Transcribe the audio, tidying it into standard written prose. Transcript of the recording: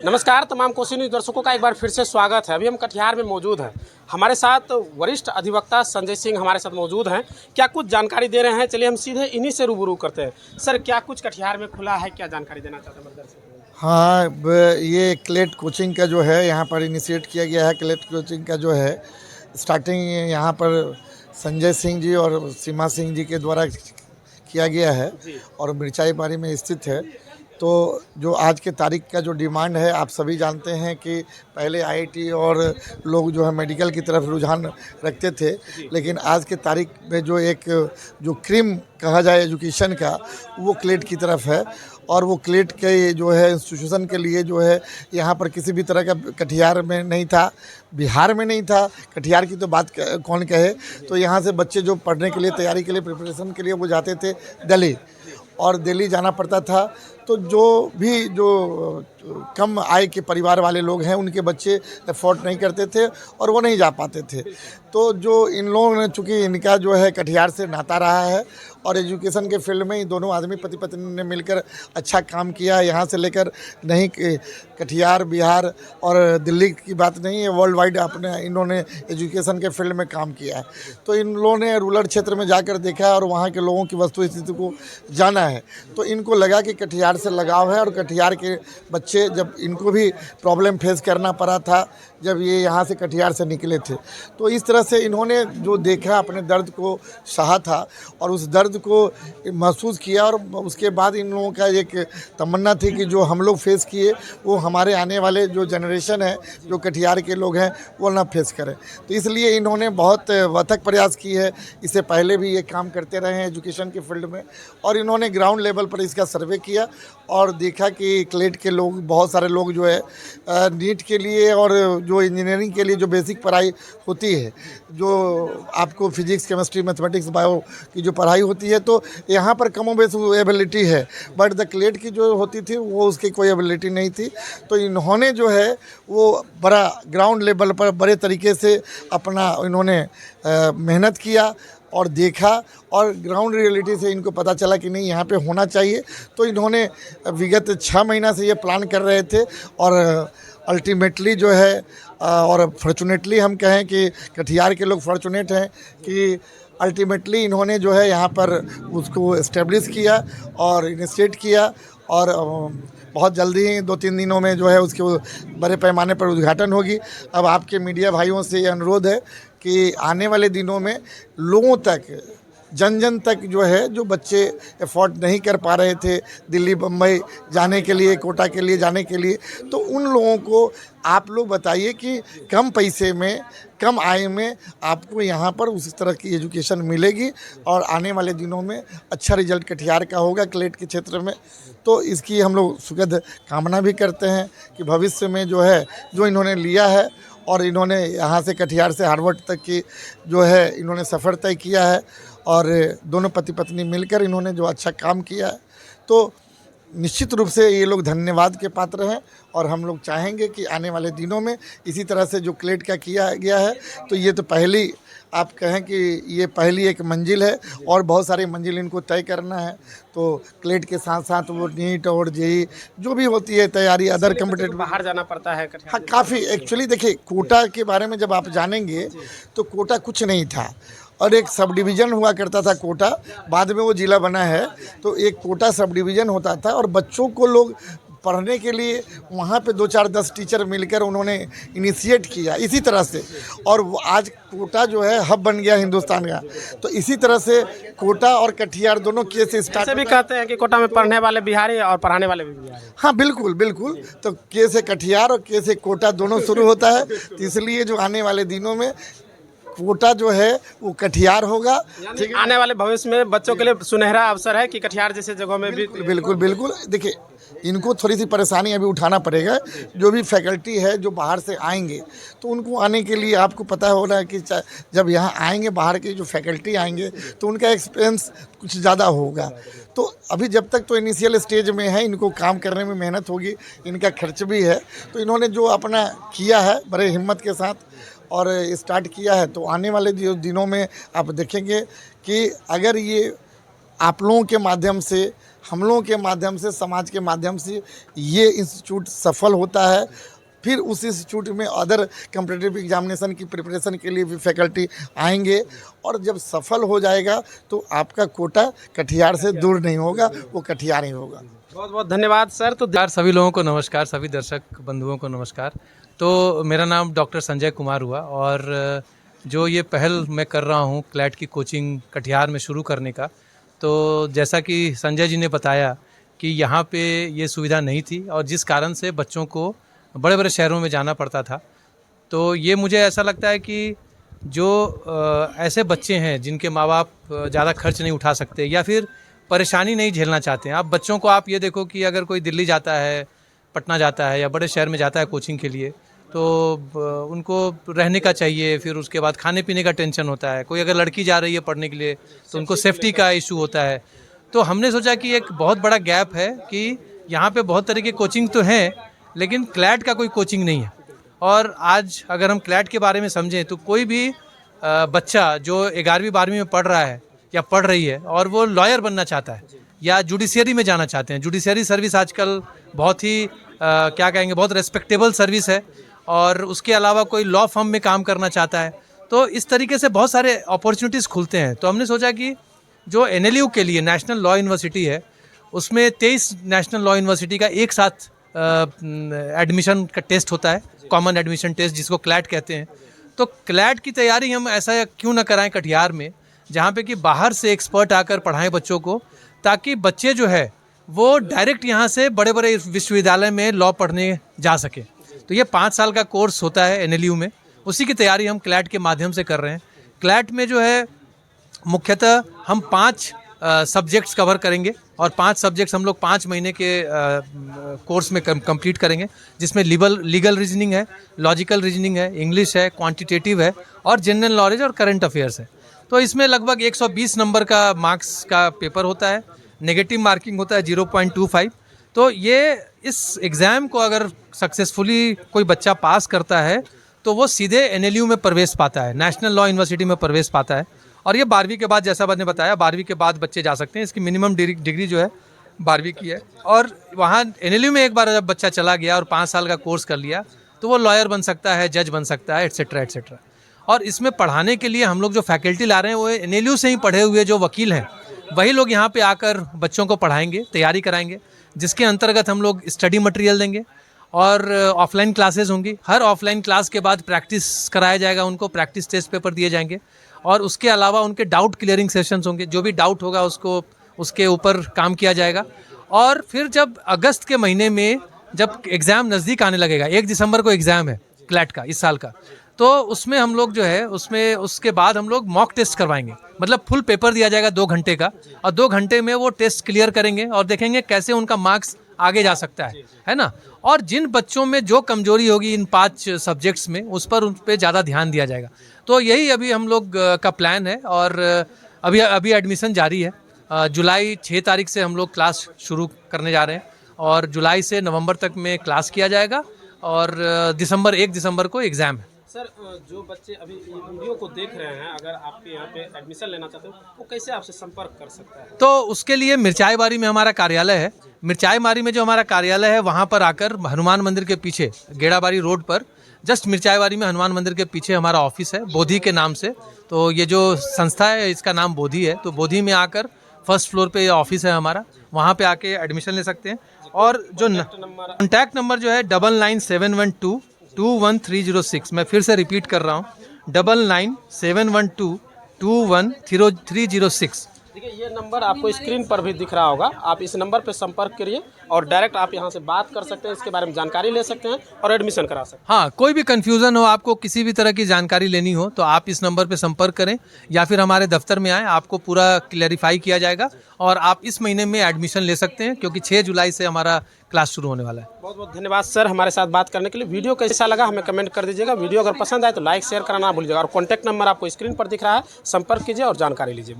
नमस्कार तमाम कोसी न्यूज़ दर्शकों का एक बार फिर से स्वागत है। अभी हम कटिहार में मौजूद हैं। हमारे साथ वरिष्ठ अधिवक्ता संजय सिंह हमारे साथ मौजूद हैं। क्या कुछ जानकारी दे रहे हैं, चलिए हम सीधे इन्हीं से रूबरू करते हैं। सर, क्या कुछ कटिहार में खुला है, क्या जानकारी देना चाहते हैं दर्शकों को? हाँ, ये क्लेट कोचिंग का जो है यहाँ पर इनिशिएट किया गया है। क्लेट कोचिंग का जो है स्टार्टिंग यहाँ पर संजय सिंह जी और सीमा सिंह जी के द्वारा किया गया है और मिर्चाई बारी में स्थित है। तो जो आज के तारीख का जो डिमांड है, आप सभी जानते हैं कि पहले आईआईटी और लोग जो है मेडिकल की तरफ रुझान रखते थे, लेकिन आज के तारीख में जो क्रीम कहा जाए एजुकेशन का, वो क्लेट की तरफ है। और वो क्लेट के जो है इंस्टीट्यूशन के लिए जो है यहाँ पर किसी भी तरह का कटिहार में नहीं था, बिहार में नहीं था। कटिहार की तो बात कौन कहे। तो यहाँ से बच्चे जो पढ़ने के लिए, तैयारी के लिए, प्रिपरेशन के लिए वो जाते थे दिल्ली, और दिल्ली जाना पड़ता था। तो जो कम आय के परिवार वाले लोग हैं, उनके बच्चे अफोर्ड नहीं करते थे और वो नहीं जा पाते थे। तो जो इन लोगों ने, चूँकि इनका जो है कटिहार से नाता रहा है और एजुकेशन के फील्ड में दोनों आदमी पति पत्नी ने मिलकर अच्छा काम किया। यहाँ से लेकर नहीं कटिहार, बिहार और दिल्ली की बात नहीं है, वर्ल्ड वाइड अपने इन्होंने एजुकेशन के फील्ड में काम किया है। तो इन लोगों ने रूरल क्षेत्र में जाकर देखा और वहाँ के लोगों की वस्तु स्थिति को जाना है। तो इनको लगा कि कटिहार से लगाव है और कटिहार के बच्चे, जब इनको भी प्रॉब्लम फेस करना पड़ा था जब ये यहाँ से कटिहार से निकले थे, तो इस तरह से इन्होंने जो देखा, अपने दर्द को सहा था और उस दर्द को महसूस किया। और उसके बाद इन लोगों का एक तमन्ना थी कि जो हम लोग फेस किए वो हमारे आने वाले जो जनरेशन है, जो कटिहार के लोग हैं, वो ना फेस करें। तो इसलिए इन्होंने बहुत अथक प्रयास की है। इससे पहले भी ये काम करते रहे हैं एजुकेशन के फील्ड में, और इन्होंने ग्राउंड लेवल पर इसका सर्वे किया और देखा कि क्लेट के लोग, बहुत सारे लोग जो है नीट के लिए और जो इंजीनियरिंग के लिए जो बेसिक पढ़ाई होती है, जो आपको फिजिक्स, केमिस्ट्री, मैथमेटिक्स, बायो की जो पढ़ाई होती है, तो यहाँ पर कमो बेस एबिलिटी है। बट द क्लेट की जो होती थी वो उसकी कोई एबिलिटी नहीं थी। तो इन्होंने जो है वो बड़ा ग्राउंड लेवल पर बड़े तरीके से अपना इन्होंने मेहनत किया और देखा, और ग्राउंड रियलिटी से इनको पता चला कि नहीं, यहाँ पे होना चाहिए। तो इन्होंने विगत 6 महीना से ये प्लान कर रहे थे और अल्टीमेटली जो है, और फॉर्चुनेटली हम कहें कि कटिहार के लोग फॉर्चुनेट हैं कि अल्टीमेटली इन्होंने जो है यहाँ पर उसको इस्टेब्लिश किया और इनिशिएट किया। और बहुत जल्दी ही 2-3 दिनों में जो है उसके बड़े पैमाने पर उद्घाटन होगी। अब आपके मीडिया भाइयों से ये अनुरोध है कि आने वाले दिनों में लोगों तक, जन जन तक जो है, जो बच्चे अफोर्ड नहीं कर पा रहे थे दिल्ली, बम्बई जाने के लिए, कोटा के लिए जाने के लिए, तो उन लोगों को आप लोग बताइए कि कम पैसे में, कम आय में आपको यहाँ पर उसी तरह की एजुकेशन मिलेगी और आने वाले दिनों में अच्छा रिजल्ट कटिहार का होगा क्लेट के क्षेत्र में। तो इसकी हम लोग सुखद कामना भी करते हैं कि भविष्य में जो है, जो इन्होंने लिया है और इन्होंने यहाँ से कटिहार से हार्वर्ड तक की जो है इन्होंने सफ़र तय किया है और दोनों पति पत्नी मिलकर इन्होंने जो अच्छा काम किया है, तो निश्चित रूप से ये लोग धन्यवाद के पात्र हैं। और हम लोग चाहेंगे कि आने वाले दिनों में इसी तरह से जो क्लेट का किया गया है, तो ये तो पहली, आप कहें कि ये पहली एक मंजिल है और बहुत सारी मंजिल इनको तय करना है। तो क्लेट के साथ साथ वो नीट और जेई जो भी होती है तैयारी, अदर कम्पिटेटिव, बाहर जाना पड़ता है कटिहार। हाँ, काफ़ी। एक्चुअली देखिए, कोटा के बारे में जब आप जानेंगे तो कोटा कुछ नहीं था और एक सब डिवीज़न हुआ करता था कोटा, बाद में वो ज़िला बना है। तो एक कोटा सब डिवीज़न होता था और बच्चों को लोग पढ़ने के लिए वहाँ पे 2-4-10 टीचर मिलकर उन्होंने इनिशिएट किया इसी तरह से, और वो आज कोटा जो है हब बन गया हिंदुस्तान का। तो इसी तरह से कोटा और कटिहार दोनों केस स्टार्ट। ऐसे भी कहते हैं कि कोटा में पढ़ने वाले बिहारी और पढ़ाने वाले भी बिहारी। हाँ, बिल्कुल बिल्कुल। तो के से कटिहार और के से कोटा दोनों शुरू होता है। तो इसलिए जो आने वाले दिनों में कोटा जो है वो कटिहार होगा। ठीक है, आने वाले भविष्य में बच्चों के लिए सुनहरा अवसर है कि कटिहार जैसे जगहों में भी। बिल्कुल बिल्कुल। देखिए, इनको थोड़ी सी परेशानी अभी उठाना पड़ेगा। जो भी फैकल्टी है जो बाहर से आएंगे, तो उनको आने के लिए आपको पता होगा कि जब यहाँ आएंगे, बाहर के जो फैकल्टी आएंगे, तो उनका एक्सपेंस कुछ ज़्यादा होगा। तो अभी जब तक तो इनिशियल स्टेज में है, इनको काम करने में मेहनत होगी, इनका खर्च भी है। तो इन्होंने जो अपना किया है बड़े हिम्मत के साथ और स्टार्ट किया है, तो आने वाले दिनों में आप देखेंगे कि अगर ये आप लोगों के माध्यम से हम लोगों के माध्यम से, समाज के माध्यम से ये इंस्टीट्यूट सफल होता है। फिर उस इंस्टीट्यूट में अदर कम्पिटिटिव एग्जामिनेशन की प्रिपरेशन के लिए भी फैकल्टी आएंगे, और जब सफल हो जाएगा तो आपका कोटा कटिहार से दूर नहीं होगा, वो कटिहार ही होगा। बहुत बहुत धन्यवाद सर। तो नमस्कार सभी लोगों को, नमस्कार सभी दर्शक बंधुओं को नमस्कार। तो मेरा नाम डॉक्टर संजय कुमार हुआ, और जो ये पहल मैं कर रहा हूँ क्लैट की कोचिंग कटिहार में शुरू करने का, तो जैसा कि संजय जी ने बताया कि यहाँ पे ये सुविधा नहीं थी और जिस कारण से बच्चों को बड़े बड़े शहरों में जाना पड़ता था। तो ये मुझे ऐसा लगता है कि जो ऐसे बच्चे हैं जिनके माँ बाप ज़्यादा खर्च नहीं उठा सकते या फिर परेशानी नहीं झेलना चाहते हैं, अब बच्चों को आप ये देखो कि अगर कोई दिल्ली जाता है, पटना जाता है या बड़े शहर में जाता है कोचिंग के लिए, तो उनको रहने का चाहिए, फिर उसके बाद खाने पीने का टेंशन होता है। कोई अगर लड़की जा रही है पढ़ने के लिए तो उनको सेफ्टी का इशू होता है। तो हमने सोचा कि एक बहुत बड़ा गैप है कि यहाँ पे बहुत तरह की कोचिंग तो हैं, लेकिन क्लैट का कोई कोचिंग नहीं है। और आज अगर हम क्लैट के बारे में समझें तो कोई भी बच्चा जो 11वीं 12वीं में पढ़ रहा है या पढ़ रही है और वो लॉयर बनना चाहता है या जुडिशियरी में जाना चाहते हैं, जुडिशियरी सर्विस आजकल बहुत ही क्या कहेंगे, बहुत रेस्पेक्टेबल सर्विस है, और उसके अलावा कोई लॉ फर्म में काम करना चाहता है, तो इस तरीके से बहुत सारे अपॉर्चुनिटीज़ खुलते हैं। तो हमने सोचा कि जो NLU के लिए नेशनल लॉ यूनिवर्सिटी है, उसमें 23 नेशनल लॉ यूनिवर्सिटी का एक साथ एडमिशन का टेस्ट होता है, कॉमन एडमिशन टेस्ट, जिसको क्लैट कहते हैं। तो क्लैट की तैयारी हम ऐसा क्यों ना कराएं कटिहार में, जहाँ पे कि बाहर से एक्सपर्ट आकर पढ़ाएं बच्चों को, ताकि बच्चे जो है वो डायरेक्ट यहाँ से बड़े बड़े विश्वविद्यालय में लॉ पढ़ने जा सके। तो ये 5 साल का कोर्स होता है NLU में, उसी की तैयारी हम क्लैट के माध्यम से कर रहे हैं। क्लैट में जो है मुख्यतः हम 5 सब्जेक्ट्स कवर करेंगे, और 5 सब्जेक्ट्स हम लोग 5 महीने के कोर्स में कंप्लीट करेंगे, जिसमें लीगल रीजनिंग है, लॉजिकल रीजनिंग है, इंग्लिश है, क्वांटिटेटिव है, और जनरल नॉलेज और करंट अफेयर्स है। तो इसमें लगभग 120 नंबर का मार्क्स का पेपर होता है, नेगेटिव मार्किंग होता है 0.25। तो ये इस एग्ज़ाम को अगर सक्सेसफुली कोई बच्चा पास करता है तो वो सीधे NLU में प्रवेश पाता है, नेशनल लॉ यूनिवर्सिटी में प्रवेश पाता है। और ये 12वीं के बाद, जैसा मैंने बताया, 12वीं के बाद बच्चे जा सकते हैं। इसकी मिनिमम डिग्री जो है 12वीं की है, और वहाँ NLU में एक बार जब बच्चा चला गया और 5 साल का कोर्स कर लिया तो वो लॉयर बन सकता है, जज बन सकता है, एट्सेट्रा एट्सेट्रा। और इसमें पढ़ाने के लिए हम लोग जो फैकल्टी ला रहे हैं वो NLU से ही पढ़े हुए जो वकील हैं, वही लोग यहाँ पे आकर बच्चों को पढ़ाएंगे, तैयारी कराएंगे, जिसके अंतर्गत हम लोग स्टडी मटेरियल देंगे और ऑफलाइन क्लासेस होंगी। हर ऑफलाइन क्लास के बाद प्रैक्टिस कराया जाएगा, उनको प्रैक्टिस टेस्ट पेपर दिए जाएंगे, और उसके अलावा उनके डाउट क्लियरिंग सेशंस होंगे। जो भी डाउट होगा उसको उसके ऊपर काम किया जाएगा। और फिर जब अगस्त के महीने में जब एग्ज़ाम नज़दीक आने लगेगा, 1 दिसंबर को एग्ज़ाम है क्लैट का इस साल का, तो उसमें हम लोग जो है उसके बाद हम लोग मॉक टेस्ट करवाएंगे, मतलब फुल पेपर दिया जाएगा 2 घंटे का, और 2 घंटे में वो टेस्ट क्लियर करेंगे और देखेंगे कैसे उनका मार्क्स आगे जा सकता है ना। और जिन बच्चों में जो कमजोरी होगी इन 5 सब्जेक्ट्स में, उस पर ज़्यादा ध्यान दिया जाएगा। तो यही अभी हम लोग का प्लान है, और अभी एडमिशन जारी है। जुलाई 6 तारीख से हम लोग क्लास शुरू करने जा रहे हैं, और जुलाई से नवंबर तक में क्लास किया जाएगा, और 1 दिसंबर को एग्ज़ाम है। सर, जो बच्चे अभी वीडियो को देख रहे हैं, अगर आपके यहाँ पे एडमिशन लेना चाहते हो वो कैसे आपसे संपर्क कर सकता है? तो उसके लिए मिर्चाईबारी में हमारा कार्यालय है। मिर्चाईबारी में जो हमारा कार्यालय है वहाँ पर आकर हनुमान मंदिर के पीछे, गेड़ाबाड़ी रोड पर, जस्ट मिर्चाईबारी में हनुमान मंदिर के पीछे हमारा ऑफिस है, बोधि के नाम से। तो ये जो संस्था है इसका नाम बोधि है। तो बोधि में आकर फर्स्ट फ्लोर पे ऑफिस है हमारा, वहाँ पे आके एडमिशन ले सकते हैं। और जो कॉन्टैक्ट नंबर जो है 9971221306, मैं फिर से रिपीट कर रहा हूँ, 9971221306। देखिए, ये नंबर आपको स्क्रीन पर भी दिख रहा होगा, आप इस नंबर पर संपर्क करिए और डायरेक्ट आप यहाँ से बात कर सकते हैं, इसके बारे में जानकारी ले सकते हैं और एडमिशन करा सकते हैं। हाँ, कोई भी कन्फ्यूज़न हो, आपको किसी भी तरह की जानकारी लेनी हो तो आप इस नंबर पे संपर्क करें, या फिर हमारे दफ्तर में आएँ, आपको पूरा क्लैरिफाई किया जाएगा और आप इस महीने में एडमिशन ले सकते हैं, क्योंकि 6 जुलाई से हमारा क्लास शुरू होने वाला है। बहुत बहुत धन्यवाद सर हमारे साथ बात करने के लिए। वीडियो कैसा लगा हमें कमेंट कर दीजिएगा। वीडियो अगर पसंद आए तो लाइक शेयर करना ना भूलिएगा, और कॉन्टैक्ट नंबर आपको स्क्रीन पर दिख रहा है, संपर्क कीजिए और जानकारी लीजिए।